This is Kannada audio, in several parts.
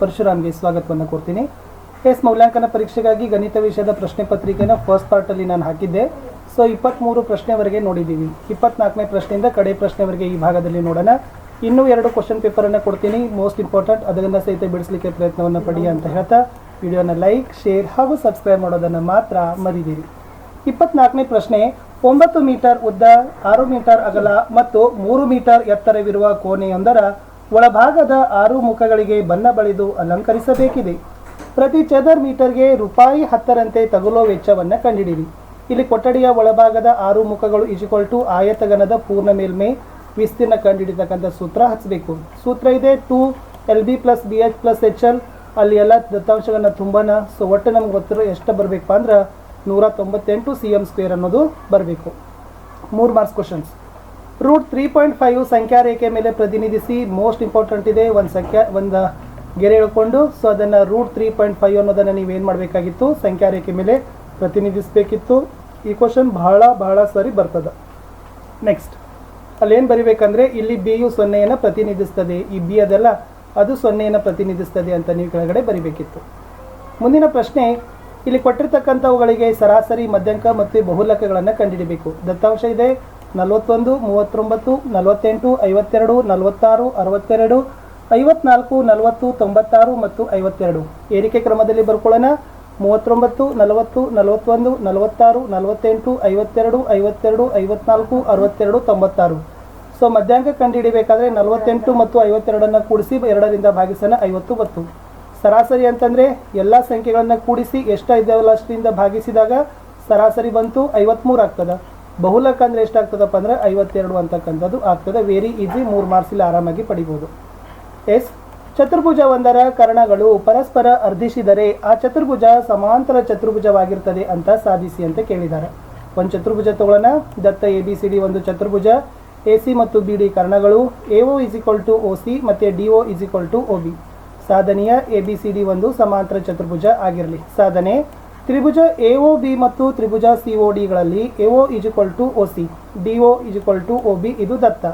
ಪರಶುರಾಮ್ಗೆ ಸ್ವಾಗತವನ್ನು ಕೊಡ್ತೀನಿ. ಮೌಲ್ಯಾಂಕನ ಪರೀಕ್ಷೆಗಾಗಿ ಗಣಿತ ವಿಷಯದ ಪ್ರಶ್ನೆ ಪತ್ರಿಕೆನ ಫಸ್ಟ್ ಪಾರ್ಟಲ್ಲಿ ನಾನು ಹಾಕಿದ್ದೆ. ಸೊ 23 ಪ್ರಶ್ನೆವರೆಗೆ ನೋಡಿದ್ದೀವಿ. 24ನೇ ಪ್ರಶ್ನೆಯಿಂದ ಕಡೆ ಪ್ರಶ್ನೆವರೆಗೆ ಈ ಭಾಗದಲ್ಲಿ ನೋಡೋಣ. ಇನ್ನೂ 2 ಕ್ವಶನ್ ಪೇಪರನ್ನು ಕೊಡ್ತೀನಿ, ಮೋಸ್ಟ್ ಇಂಪಾರ್ಟೆಂಟ್, ಅದನ್ನು ಸಹಿತ ಬಿಡಿಸಲಿಕ್ಕೆ ಪ್ರಯತ್ನವನ್ನು ಪಡಿ ಅಂತ ಹೇಳ್ತಾ ವಿಡಿಯೋನ ಲೈಕ್, ಶೇರ್ ಹಾಗೂ ಸಬ್ಸ್ಕ್ರೈಬ್ ಮಾಡೋದನ್ನು ಮಾತ್ರ ಮರಿದಿರಿ. 24ನೇ ಪ್ರಶ್ನೆ, 9 ಮೀಟರ್ ಉದ್ದ, 6 ಮೀಟರ್ ಅಗಲ ಮತ್ತು 3 ಮೀಟರ್ ಎತ್ತರವಿರುವ ಕೋಣೆಯೊಂದರ ಒಳಭಾಗದ 6 ಮುಖಗಳಿಗೆ ಬಣ್ಣ ಬಳಿದು ಅಲಂಕರಿಸಬೇಕಿದೆ. ಪ್ರತಿ ಚದರ್ ಮೀಟರ್ಗೆ ರೂಪಾಯಿ 10ರಂತೆ ತಗುಲೋ ವೆಚ್ಚವನ್ನು ಕಂಡುಹಿಡಿಯಿರಿ. ಇಲ್ಲಿ ಕೊಠಡಿಯ ಒಳಭಾಗದ 6 ಮುಖಗಳು = ಆಯತಗನದ ಪೂರ್ಣ ಮೇಲ್ಮೈ ವಿಸ್ತೀರ್ಣ ಕಂಡುಹಿಡಿತಕ್ಕಂಥ ಸೂತ್ರ ಹಚ್ಚಬೇಕು. ಸೂತ್ರ ಇದೆ 2LB + BH + HL. ಅಲ್ಲಿ ಎಲ್ಲ ದತ್ತಾಂಶಗಳನ್ನ ತುಂಬೋಣ. ಸೊ ಒಟ್ಟು ನಮ್ಗೆ ಗೊತ್ತಿರೋ ಎಷ್ಟು ಬರಬೇಕಪ್ಪ ಅಂದ್ರೆ 198 cm² ಅನ್ನೋದು ಬರಬೇಕು. 3 ಮಾರ್ಕ್ಸ್ ಕ್ವಶನ್ಸ್. √3.5 ಸಂಖ್ಯಾ ರೇಖೆ ಮೇಲೆ ಪ್ರತಿನಿಧಿಸಿ. ಮೋಸ್ಟ್ ಇಂಪಾರ್ಟೆಂಟ್ ಇದೆ. ಒಂದು ಗೆರೆ ಎಳ್ಕೊಂಡು ಸೊ ಅದನ್ನು √3.5 ಅನ್ನೋದನ್ನು ನೀವೇನು ಮಾಡಬೇಕಾಗಿತ್ತು, ಸಂಖ್ಯಾ ರೇಖೆ ಮೇಲೆ ಪ್ರತಿನಿಧಿಸಬೇಕಿತ್ತು. ಈ ಕ್ವಶನ್ ಬಹಳ ಸರಿ ಬರ್ತದೆ. ನೆಕ್ಸ್ಟ್ ಅಲ್ಲೇನು ಬರಿಬೇಕಂದ್ರೆ ಇಲ್ಲಿ ಬಿಯು 0ಯನ್ನು ಪ್ರತಿನಿಧಿಸ್ತದೆ, ಈ ಬಿ ಅದೆಲ್ಲ ಅದು 0ಯನ್ನು ಪ್ರತಿನಿಧಿಸ್ತದೆ ಅಂತ ನೀವು ಕೆಳಗಡೆ ಬರಿಬೇಕಿತ್ತು. ಮುಂದಿನ ಪ್ರಶ್ನೆ, ಇಲ್ಲಿ ಕೊಟ್ಟಿರ್ತಕ್ಕಂಥವುಗಳಿಗೆ ಸರಾಸರಿ, ಮಧ್ಯಂಕ ಮತ್ತು ಬಹುಲಕಗಳನ್ನು ಕಂಡುಹಿಡಬೇಕು. ದತ್ತಾಂಶ ಇದೆ 41, 39, 48, 52, 46, 62, 54, 40, 96 ಮತ್ತು 52. ಏರಿಕೆ ಕ್ರಮದಲ್ಲಿ ಬರ್ಕೊಳ್ಳೋಣ. 39, 40, 41, 46, 48, 52, 52, 54, 62, 96. ಸೊ ಮಧ್ಯಾಂಕ ಕಂಡುಹಿಡಿಬೇಕಾದ್ರೆ 48 ಮತ್ತು 52 ಕೂಡಿಸಿ 2ರಿಂದ ಭಾಗಿಸೋಣ, 50 ಬತ್ತು. ಸರಾಸರಿ ಅಂತಂದರೆ ಎಲ್ಲ ಸಂಖ್ಯೆಗಳನ್ನು ಕೂಡಿಸಿ ಎಷ್ಟು ಇದ್ದಾವಲ್ಲ ಅಷ್ಟರಿಂದ ಭಾಗಿಸಿದಾಗ ಸರಾಸರಿ ಬಂತು 53 ಆಗ್ತದೆ. ಬಹುಲಕ ಅಂದರೆ ಎಷ್ಟಾಗ್ತದಪ್ಪ ಅಂದರೆ 52 ಅಂತಕ್ಕಂಥದ್ದು ಆಗ್ತದೆ. ವೆರಿ ಈಸಿ, 3 ಮಾರ್ಕ್ಸ್ ಇಲ್ಲಿ ಆರಾಮಾಗಿ ಪಡಿಬೋದು. ಚತುರ್ಭುಜ ಒಂದರ ಕರ್ಣಗಳು ಪರಸ್ಪರ ಅರ್ಧಿಸಿದರೆ ಆ ಚತುರ್ಭುಜ ಸಮಾಂತರ ಚತುರ್ಭುಜವಾಗಿರ್ತದೆ ಅಂತ ಸಾಧಿಸಿ ಅಂತ ಕೇಳಿದ್ದಾರೆ. ಒಂದು ಚತುರ್ಭುಜ ತಗೊಳ್ಳೋಣ. ದತ್ತ ABCD ಒಂದು ಚತುರ್ಭುಜ. AC ಮತ್ತು BD ಕರ್ಣಗಳು. AO = OC ಮತ್ತು DO = OB. ಸಾಧನೆಯ ABCD ಒಂದು ಸಮಾಂತರ ಚತುರ್ಭುಜ ಆಗಿರಲಿ. ಸಾಧನೆ ತ್ರಿಭುಜ AOB ಮತ್ತು ತ್ರಿಭುಜ CODಗಳಲ್ಲಿ AO = OC, DO = OB ಇದು ದತ್ತ.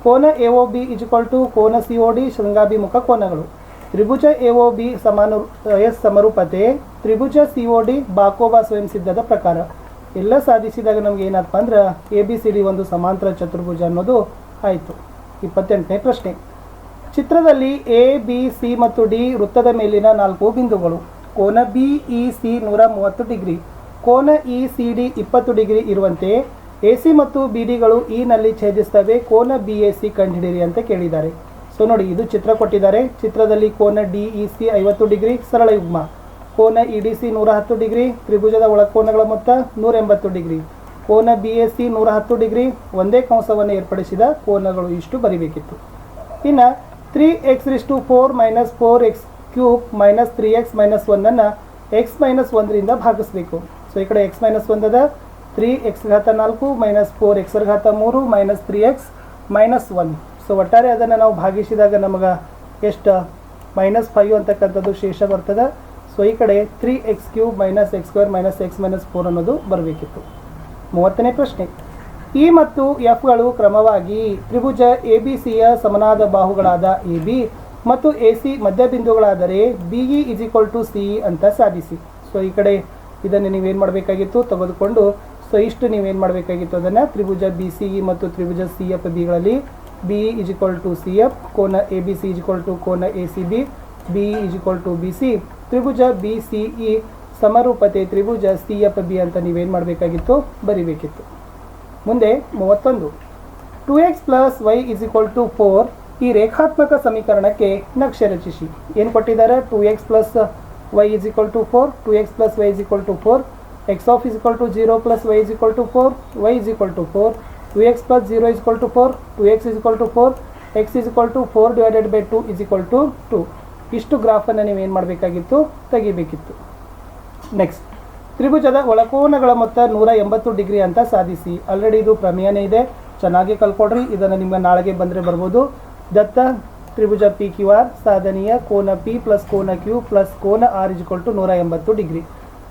ಕೋನ AOB = ಕೋನ COD ಶೃಂಗಾಭಿಮುಖ ಕೋನಗಳು. ತ್ರಿಭುಜ AOB ಸಮರೂಪತೆ, ತ್ರಿಭುಜ COD ಬಾಕೋಬಾ ಸ್ವಯಂ ಸಿದ್ಧದ ಪ್ರಕಾರ. ಎಲ್ಲ ಸಾಧಿಸಿದಾಗ ನಮ್ಗೆ ಏನಪ್ಪ ಅಂದ್ರೆ ABCD ಒಂದು ಸಮಾಂತರ ಚತುರ್ಭುಜ ಅನ್ನೋದು ಆಯಿತು. 28ನೇ ಪ್ರಶ್ನೆ, ಚಿತ್ರದಲ್ಲಿ A, B, C ಮತ್ತು D ವೃತ್ತದ ಮೇಲಿನ 4 ಬಿಂದುಗಳು. ಕೋನ BEC 130 ಡಿಗ್ರಿ, ಕೋನ ECD 20 ಡಿಗ್ರಿ ಇರುವಂತೆ AC ಮತ್ತು BDಗಳು E ನಲ್ಲಿ ಛೇದಿಸ್ತವೆ. ಕೋನ BAC ಕಂಡುಹಿಡಿಯಿರಿ ಅಂತ ಕೇಳಿದ್ದಾರೆ. ಸೊ ನೋಡಿ, ಇದು ಚಿತ್ರ ಕೊಟ್ಟಿದ್ದಾರೆ. ಚಿತ್ರದಲ್ಲಿ ಕೋನ DEC 50 ಡಿಗ್ರಿ ಸರಳ ಯುಗ್ಮ, ಕೋನ EDC 110 ಡಿಗ್ರಿ, ತ್ರಿಭುಜದ ಒಳಕೋನಗಳ ಮೊತ್ತ 180 ಡಿಗ್ರಿ, ಕೋನ BAC 110 ಡಿಗ್ರಿ, ಒಂದೇ ಕಂಸವನ್ನು ಏರ್ಪಡಿಸಿದ ಕೋನಗಳು ಇಷ್ಟು ಬರಿಬೇಕಿತ್ತು. ಇನ್ನು 3x⁴ - 4x³ - 3x - 1 x - 1ರಿಂದ ಭಾಗಿಸಬೇಕು. ಸೊ ಈ ಕಡೆ x - 1 ಅದ. 3x⁴ - 4x⁻³ - 3x - 1. ಸೊ ಒಟ್ಟಾರೆ ಅದನ್ನು ನಾವು ಭಾಗಿಸಿದಾಗ ನಮಗೆ ಎಷ್ಟು -5 ಅಂತಕ್ಕಂಥದ್ದು ಶೇಷ ಬರ್ತದೆ. ಸೊ ಈ ಕಡೆ 3x³ - x² - x - 4 ಅನ್ನೋದು ಬರಬೇಕಿತ್ತು. 30ನೇ ಪ್ರಶ್ನೆ, E ಮತ್ತು Fಗಳು ಕ್ರಮವಾಗಿ ತ್ರಿಭುಜ ABCಯ ಸಮನಾದ ಬಾಹುಗಳಾದ AB ಮತ್ತು AC ಮಧ್ಯಬಿಂದುಗಳಾದರೆ BE = CE ಅಂತ ಸಾಧಿಸಿ. ಸೊ ಈ ಕಡೆ ಇದನ್ನು ನೀವೇನು ಮಾಡಬೇಕಾಗಿತ್ತು, ತೆಗೆದುಕೊಂಡು ಸೊ ಇಷ್ಟು ನೀವೇನು ಮಾಡಬೇಕಾಗಿತ್ತು, ಅದನ್ನು ತ್ರಿಭುಜ BCE ಮತ್ತು ತ್ರಿಭುಜ CFBಗಳಲ್ಲಿ BE = CF, ಕೋನ ABC = ಕೋನ ACB, BE = BC, Tribhuja BCE ಸಮರೂಪತೆ Tribhuja CFB ಅಂತ ನೀವೇನು ಮಾಡಬೇಕಾಗಿತ್ತು, ಬರಿಬೇಕಿತ್ತು. ಮುಂದೆ 31, 2x + y = 4 ಈ ರೇಖಾತ್ಮಕ ಸಮೀಕರಣಕ್ಕೆ ನಕ್ಷೆ ರಚಿಸಿ. ಏನು ಕೊಟ್ಟಿದ್ದಾರೆ, 2x + y = 4, 2x + y = 4, x of 0 + y = 4, y = 4, 2x + 0 = 4, 2x = 4, x = 4/2 = 2. ಇಷ್ಟು ಗ್ರಾಫನ್ನು ನೀವೇನು ಮಾಡಬೇಕಾಗಿತ್ತು, ತೆಗಿಬೇಕಿತ್ತು. ನೆಕ್ಸ್ಟ್, ತ್ರಿಭುಜದ ಒಳಕೋನಗಳ ಮೊತ್ತ 180 ಡಿಗ್ರಿ ಅಂತ ಸಾಧಿಸಿ. ಆಲ್ರೆಡಿ ಇದು ಪ್ರಮೇಯನೇ ಇದೆ, ಚೆನ್ನಾಗಿ ಕಲ್ಕೊಡ್ರಿ. ಇದನ್ನು ನಿಮ್ಮ ನಾಳೆಗೆ ಬಂದರೆ ಬರ್ಬೋದು. ದತ್ತ ತ್ರಿಭುಜ PQR ಸಾಧನೆಯ ಕೋನ P + ಕೋನ Q + ಕೋನ R = 180 ಡಿಗ್ರಿ.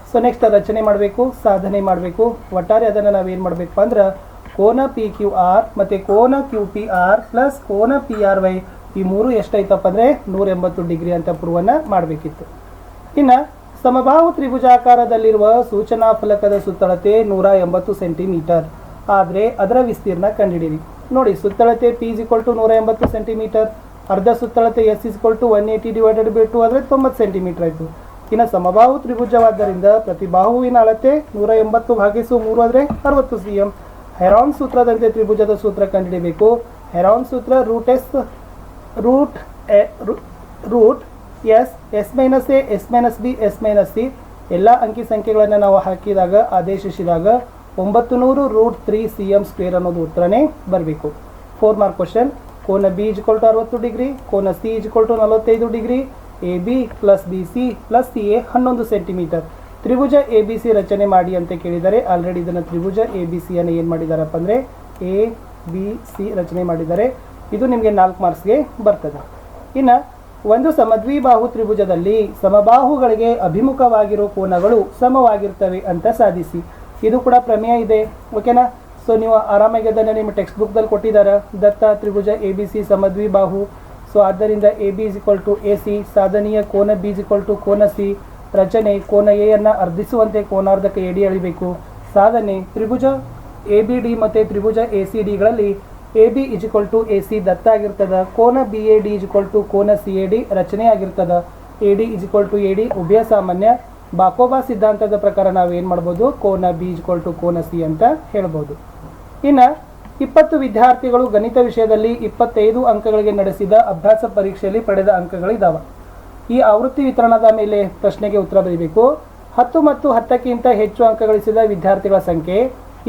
ಸೊ ನೆಕ್ಸ್ಟ್ ರಚನೆ ಮಾಡಬೇಕು, ಸಾಧನೆ ಮಾಡಬೇಕು. ಒಟ್ಟಾರೆ ಅದನ್ನು ನಾವೇನು ಮಾಡಬೇಕಪ್ಪ ಅಂದ್ರೆ ಕೋನ PQR ಮತ್ತು ಕೋನ QPR + ಕೋನ PRY ಈ ಮೂರು ಎಷ್ಟಾಯ್ತಪ್ಪ ಅಂದರೆ 180 ಡಿಗ್ರಿ ಅಂತ ಪ್ರೂವನ್ನು ಮಾಡಬೇಕಿತ್ತು. ಇನ್ನು ಸಮಬಾಹು ತ್ರಿಭುಜಾಕಾರದಲ್ಲಿರುವ ಸೂಚನಾ ಫಲಕದ ಸುತ್ತಳತೆ 180 ಸೆಂಟಿಮೀಟರ್ ಆದರೆ ಅದರ ವಿಸ್ತೀರ್ಣ ಕಂಡುಹಿಡಿಯಿರಿ. ನೋಡಿ, ಸುತ್ತಳತೆ P = 180 ಸೆಂಟಿಮೀಟರ್, ಅರ್ಧ ಸುತ್ತಳತೆ S = 180/2 ಆದರೆ 90 ಸೆಂಟಿಮೀಟರ್ ಆಯಿತು. ಇನ್ನು ಸಮಬಾಹು ತ್ರಿಭುಜವಾದ್ದರಿಂದ ಪ್ರತಿ ಬಾಹುವಿನ ಅಳತೆ 180/3 ಆದರೆ 60 cm. ಹೆರಾನ್ ಸೂತ್ರದಂತೆ ತ್ರಿಭುಜದ ಸೂತ್ರ ಕಂಡುಹಿಡಿಯಬೇಕು. ಹೆರಾನ್ ಸೂತ್ರ ರೂಟ್ S S-B S-C ಎಲ್ಲ ಅಂಕಿ ಸಂಖ್ಯೆಗಳನ್ನು ನಾವು ಹಾಕಿದಾಗ ಆದೇಶಿಸಿದಾಗ 900√3 cm² ಅನ್ನೋದು ಉತ್ತರನೇ ಬರಬೇಕು. 4 ಮಾರ್ಕ್ ಕ್ವಶನ್. ಕೋನ B = 60 ಡಿಗ್ರಿ, ಕೋನ C = 45 degree, AB + BC + CA 11 centimetre. ತ್ರಿಭುಜ ABC ರಚನೆ ಮಾಡಿ ಅಂತ ಕೇಳಿದರೆ ಆಲ್ರೆಡಿ ಇದನ್ನು ತ್ರಿಭುಜ ABCಯನ್ನು ಏನು ಮಾಡಿದಾರಪ್ಪ ಅಂದರೆ ABC ರಚನೆ ಮಾಡಿದ್ದಾರೆ. ಇದು ನಿಮಗೆ 4 ಮಾರ್ಕ್ಸ್ಗೆ ಬರ್ತದೆ. ಇನ್ನು ಒಂದು ಸಮದ್ವಿಬಾಹು ತ್ರಿಭುಜದಲ್ಲಿ ಸಮಬಾಹುಗಳಿಗೆ ಅಭಿಮುಖವಾಗಿರೋ ಕೋನಗಳು ಸಮವಾಗಿರ್ತವೆ ಅಂತ ಸಾಧಿಸಿ. ಇದು ಕೂಡ ಪ್ರಮೇಯ ಇದೆ, ಓಕೆನಾ. ಸೊ ನೀವು ಆರಾಮಾಗಿ ಅದನ್ನು ನಿಮ್ಮ ಟೆಕ್ಸ್ಟ್ ಬುಕ್ದಲ್ಲಿ ಕೊಟ್ಟಿದ್ದಾರೆ. ದತ್ತ ತ್ರಿಭುಜ ABC ಸಮದ್ವಿಬಾಹು. ಸೊ ಆದ್ದರಿಂದ AB = AC, ಸಾಧನೀಯ ಕೋನ B = ಕೋನ C, ರಚನೆ ಕೋನ A ಅನ್ನು ಅರ್ಧಿಸುವಂತೆ ಕೋನಾರ್ಧಕ AD ಎಳಿಬೇಕು. ಸಾಧನೆ ತ್ರಿಭುಜ ABD ಮತ್ತು ತ್ರಿಭುಜ ACDಗಳಲ್ಲಿ AB = AC ದತ್ತ ಆಗಿರ್ತದೆ. ಕೋನ BAD = ಕೋನ CAD ರಚನೆ ಆಗಿರ್ತದೆ. AD = AD ಉಭಯ ಸಾಮಾನ್ಯ. ಬಾಕೋಬಾ ಸಿದ್ಧಾಂತದ ಪ್ರಕಾರ ನಾವು ಏನು ಮಾಡ್ಬೋದು, ಕೋನ B = ಕೋನ C ಅಂತ ಹೇಳ್ಬೋದು. ಇನ್ನು 20 ವಿದ್ಯಾರ್ಥಿಗಳು ಗಣಿತ ವಿಷಯದಲ್ಲಿ 25 ಅಂಕಗಳಿಗೆ ನಡೆಸಿದ ಅಭ್ಯಾಸ ಪರೀಕ್ಷೆಯಲ್ಲಿ ಪಡೆದ ಅಂಕಗಳಿದ್ದಾವೆ. ಈ ಆವೃತ್ತಿ ವಿತರಣದ ಮೇಲೆ ಪ್ರಶ್ನೆಗೆ ಉತ್ತರ ಬರೀಬೇಕು. 10 ಮತ್ತು 10ಕ್ಕಿಂತ ಹೆಚ್ಚು ಅಂಕ ಗಳಿಸಿದ ವಿದ್ಯಾರ್ಥಿಗಳ ಸಂಖ್ಯೆ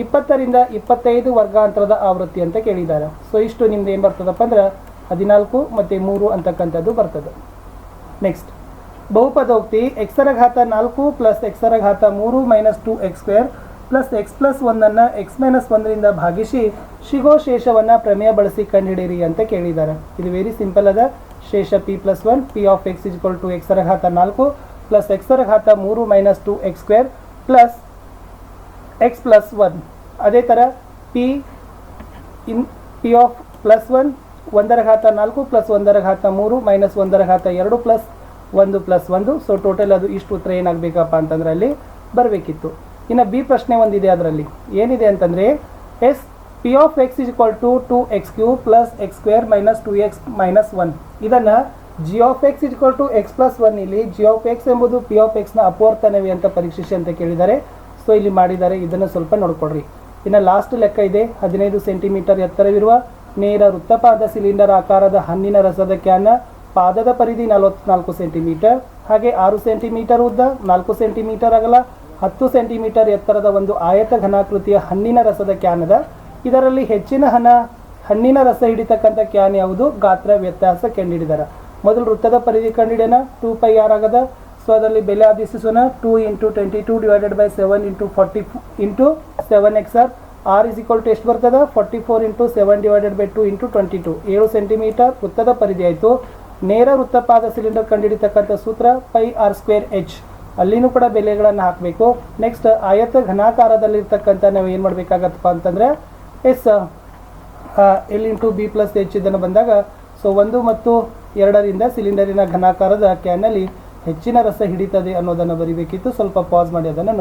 20ರಿಂದ 25 ವರ್ಗಾಂತರದ ಆವೃತ್ತಿ ಅಂತ ಕೇಳಿದ್ದಾರೆ. ಸೊ ಇಷ್ಟು ನಿಮ್ದು ಏನು ಬರ್ತದಪ್ಪ ಅಂದ್ರೆ 14 ಮತ್ತು 3 ಅಂತಕ್ಕಂಥದ್ದು ಬರ್ತದೆ. ನೆಕ್ಸ್ಟ್ ಬಹುಪದೋಕ್ತಿ x⁴ + x⁻³ - 2x² + x + 1 x - 1ರಿಂದ ಭಾಗಿಸಿ ಸಿಗೋ ಶೇಷವನ್ನು ಪ್ರಮೇಯ ಬಳಸಿ ಕಂಡುಹಿಡಿಯಿರಿ ಅಂತ ಕೇಳಿದ್ದಾರೆ. ಇದು ವೆರಿ ಸಿಂಪಲ್ ಅದ. ಶೇಷ P+1 P of x = x⁴ + x⁻³ - 2x² + x + 1. ಅದೇ ಥರ P of +1 1⁴ + 1⁻³ - 1⁻² + 1 + 1. ಸೊ ಟೋಟಲ್ ಅದು ಇಷ್ಟು ಉತ್ತರ ಏನಾಗಬೇಕಪ್ಪ ಅಂತಂದ್ರೆ ಅಲ್ಲಿ ಬರಬೇಕಿತ್ತು. ಇನ್ನು B ಪ್ರಶ್ನೆ ಒಂದಿದೆ, ಅದರಲ್ಲಿ ಏನಿದೆ ಅಂತಂದರೆ P of x = 2x³ + x² - 2x - 1. ಇದನ್ನು G of x = x + 1 ಇಲ್ಲಿ G of x ಎಂಬುದು P of x ನ ಅಪವರ್ತನವೇ ಅಂತ ಪರೀಕ್ಷಿಸಿ ಅಂತ ಕೇಳಿದ್ದಾರೆ. ಸೊ ಇಲ್ಲಿ ಮಾಡಿದ್ದಾರೆ, ಇದನ್ನು ಸ್ವಲ್ಪ ನೋಡ್ಕೊಡ್ರಿ. ಇನ್ನು ಲಾಸ್ಟ್ ಲೆಕ್ಕ ಇದೆ. 15 ಸೆಂಟಿಮೀಟರ್ ಎತ್ತರವಿರುವ ನೇರ ವೃತ್ತಪಾದ ಸಿಲಿಂಡರ್ ಆಕಾರದ ಹಣ್ಣಿನ ರಸದ ಕ್ಯಾನ್, ಪಾದದ ಪರಿಧಿ 44 ಸೆಂಟಿಮೀಟರ್, ಹಾಗೆ 6 ಸೆಂಟಿಮೀಟರ್ ಉದ್ದ, 4 ಸೆಂಟಿಮೀಟರ್ ಅಗಲ, 10 ಸೆಂಟಿಮೀಟರ್ ಎತ್ತರದ ಒಂದು ಆಯತ ಘನಾಕೃತಿಯ ಹಣ್ಣಿನ ರಸದ ಕ್ಯಾನ್ ಅದ. ಇದರಲ್ಲಿ ಹೆಚ್ಚಿನ ಹಣ್ಣಿನ ರಸ ಹಿಡಿತಕ್ಕಂಥ ಕ್ಯಾನ್ ಯಾವುದು, ಗಾತ್ರ ವ್ಯತ್ಯಾಸ ಕಂಡುಹಿಡಿದಾರ. ಮೊದಲು ವೃತ್ತದ ಪರಿಧಿ ಕಂಡುಹಿಡಿಯೋಣ. 2πr ಆಗದ. ಸೊ ಅದರಲ್ಲಿ ಬೆಲೆ ಆದೇಶಿಸೋಣ. 2 × 22 / 7 × 40 × 7xr. r = ಎಷ್ಟು ಬರ್ತದೆ, 44 × 7 / 2 × 22. 7 ಸೆಂಟಿಮೀಟರ್ ವೃತ್ತದ ಪರಿಧಿ ಆಯಿತು. ನೇರ ವೃತ್ತಪಾದ ಸಿಲಿಂಡರ್ ಕಂಡುಹಿಡಿತಕ್ಕಂಥ ಸೂತ್ರ πr²h. ಅಲ್ಲಿನೂ ಕೂಡ ಬೆಲೆಗಳನ್ನು ಹಾಕಬೇಕು. ನೆಕ್ಸ್ಟ್ ಆಯತ ಘನಾಕಾರದಲ್ಲಿರ್ತಕ್ಕಂಥ ನಾವು ಏನು ಮಾಡಬೇಕಾಗತ್ತಪ್ಪ ಅಂತಂದರೆ L × B + h ಇದನ್ನು ಬಂದಾಗ ಸೊ 1 ಮತ್ತು 2ರಿಂದ ಸಿಲಿಂಡರಿನ ಘನಾಕಾರದ ಕ್ಯಾನಲ್ಲಿ ಹೆಚ್ಚಿನ ರಸ ಹಿಡಿತದೆ ಅನ್ನೋದನ್ನು ಬರಿಬೇಕಿತ್ತು. ಸ್ವಲ್ಪ ಪಾಸ್ ಮಾಡಿ ಅದನ್ನು ನೋಡ್ಕೊಳ್ಳಿ.